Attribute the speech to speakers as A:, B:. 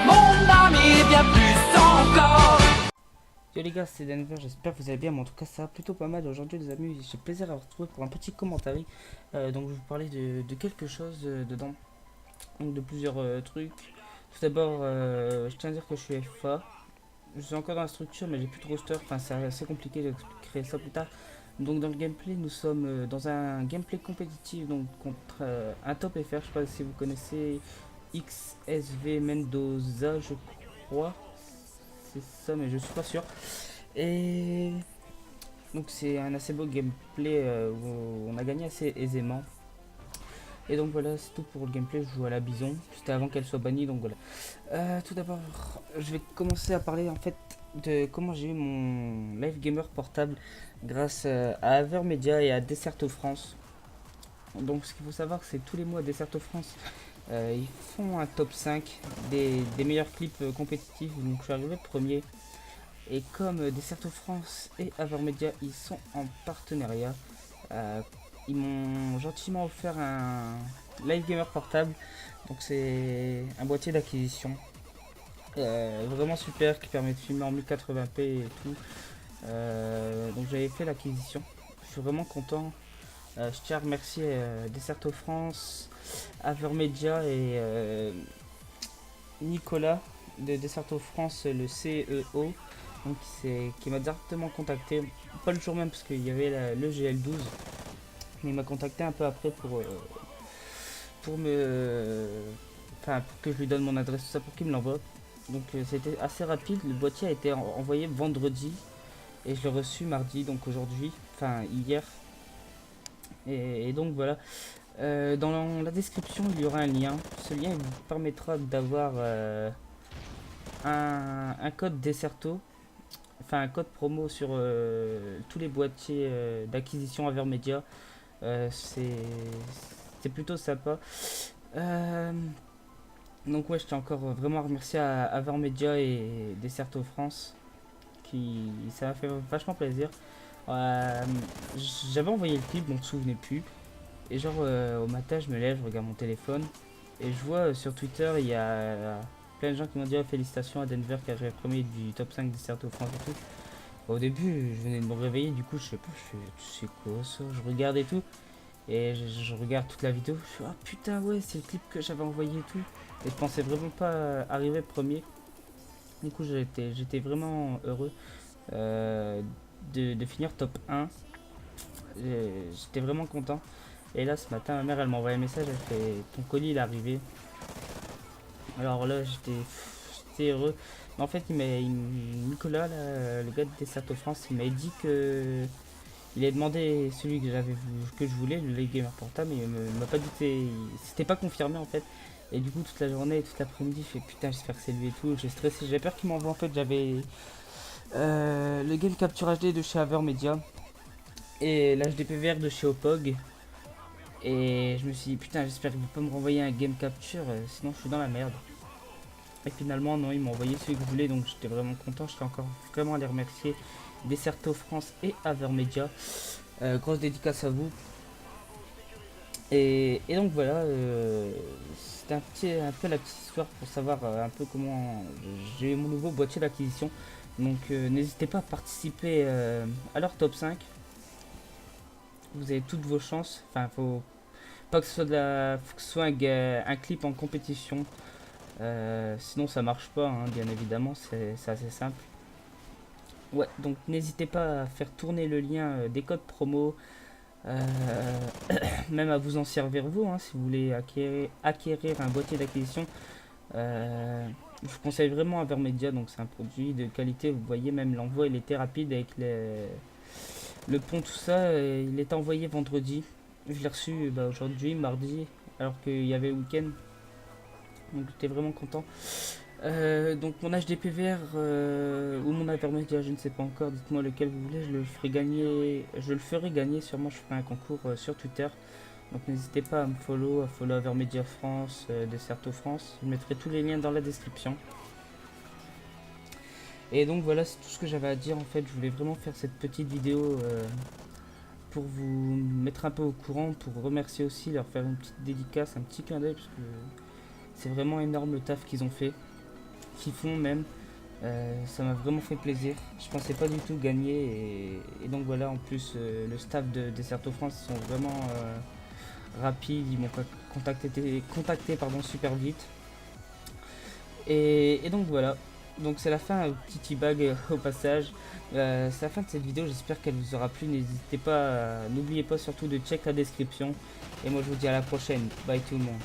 A: mon ami, bien plus encore.
B: Yo les gars, c'est Denver, j'espère que vous allez bien, mais en tout cas ça va plutôt pas mal aujourd'hui les amis, j'ai plaisir à vous retrouver pour un petit commentaire. Donc je vais vous parler de quelque chose dedans, donc de plusieurs trucs. Tout d'abord, je tiens à dire que je suis FA, je suis encore dans la structure mais j'ai plus de roster, enfin c'est assez compliqué, j'expliquerai ça plus tard. Donc dans le gameplay, nous sommes dans un gameplay compétitif donc contre un top FR, je sais pas si vous connaissez XSV Mendoza je crois, c'est ça mais je suis pas sûr. Et donc c'est un assez beau gameplay où on a gagné assez aisément. Et donc voilà, c'est tout pour le gameplay, je joue à la Bison. C'était avant qu'elle soit bannie, donc voilà. Tout d'abord, je vais commencer à parler en fait de comment j'ai eu mon Live Gamer portable grâce à Avermedia et à Desserto France. Donc ce qu'il faut savoir, c'est tous les mois Desserto France, ils font un top 5 des meilleurs clips compétitifs. Donc je suis arrivé premier. Et comme Desserto France et Avermedia, ils sont en partenariat, ils m'ont gentiment offert un Live Gamer portable. Donc c'est un boîtier d'acquisition vraiment super qui permet de filmer en 1080p et tout. Donc j'avais fait l'acquisition. Je suis vraiment content. Je tiens à remercier Desserto France, Avermedia et Nicolas de Desserto France, le CEO. Donc qui m'a directement contacté, pas le jour même parce qu'il y avait le GL12, mais il m'a contacté un peu après pour me, enfin pour que je lui donne mon adresse, tout ça pour qu'il me l'envoie. Donc c'était assez rapide, le boîtier a été envoyé vendredi et je l'ai reçu mardi, donc aujourd'hui, enfin hier. Et donc voilà, dans la description il y aura un lien, ce lien il vous permettra d'avoir un code Desserto, enfin un code promo sur tous les boîtiers d'acquisition Avermedia. C'est plutôt sympa. Euh, donc ouais, je tiens encore vraiment à remercier à Avermedia et Desserto France, qui ça m'a fait vachement plaisir. Euh, J'avais envoyé le clip, donc je me souvenais plus. Et genre au matin, je me lève, je regarde mon téléphone et je vois sur Twitter il y a plein de gens qui m'ont dit oh, félicitations à Denver qui arrive premier du top 5 Desserto France et tout. Au début, je venais de me réveiller, du coup, je sais pas, c'est quoi ça? Je regarde et tout, et je regarde toute la vidéo, je fais, ah putain, ouais, c'est le clip que j'avais envoyé et tout. Et je pensais vraiment pas arriver premier. Du coup, j'étais vraiment heureux de finir top 1. J'étais vraiment content. Et là, ce matin, ma mère, elle m'a envoyé un message, elle fait, ton colis, il est arrivé. Alors là, j'étais heureux. Mais en fait, Nicolas, là, le gars de Desserto France, il m'a dit que il a demandé celui que je voulais, le Live Gamer portable, mais il m'a pas dit que c'était pas confirmé en fait. Et du coup, toute la journée et toute l'après-midi, je fais putain, j'espère que c'est lui et tout. J'ai stressé, j'avais peur qu'il m'envoie en fait. J'avais le Game Capture HD de chez Avermedia et l'HDPVR de chez Opog. Et je me suis dit putain, j'espère qu'il va pas me renvoyer un Game Capture, sinon je suis dans la merde. Et finalement, non, ils m'ont envoyé celui que je voulais, donc j'étais vraiment content. Je tiens encore vraiment à les remercier, Desserto France et Avermedia. Grosse dédicace à vous. Et donc voilà, c'était un peu la petite histoire pour savoir un peu comment j'ai eu mon nouveau boîtier d'acquisition. Donc n'hésitez pas à participer à leur top 5. Vous avez toutes vos chances. Enfin, faut pas que ce soit faut que ce soit un clip en compétition. Sinon ça marche pas, hein, bien évidemment, c'est assez simple. Ouais, donc n'hésitez pas à faire tourner le lien des codes promo, euh, même à vous en servir vous, hein, si vous voulez acquérir un boîtier d'acquisition. Je vous conseille vraiment Avermedia, donc c'est un produit de qualité, vous voyez, même l'envoi il était rapide avec le pont, tout ça, il est envoyé vendredi. Je l'ai reçu aujourd'hui, mardi, alors qu'il y avait le week-end. Donc j'étais vraiment content. Donc mon HDPVR ou mon Avermedia, je ne sais pas encore, dites-moi lequel vous voulez, je le ferai gagner, sûrement je ferai un concours sur Twitter. Donc n'hésitez pas à me follow, Avermedia France, Desserto France, je mettrai tous les liens dans la description. Et donc voilà, c'est tout ce que j'avais à dire en fait, je voulais vraiment faire cette petite vidéo pour vous mettre un peu au courant, pour remercier aussi, leur faire une petite dédicace, un petit clin d'œil, parce que c'est vraiment énorme le taf qu'ils ont fait. qui font même. Ça m'a vraiment fait plaisir. Je pensais pas du tout gagner et donc voilà, en plus le staff de Deserto France sont vraiment rapides, ils m'ont contacté pardon, super vite. Et donc voilà, donc c'est la fin, petit e-bag au passage. C'est la fin de cette vidéo, j'espère qu'elle vous aura plu. N'hésitez pas, n'oubliez pas surtout de check la description. Et moi je vous dis à la prochaine, bye tout le monde.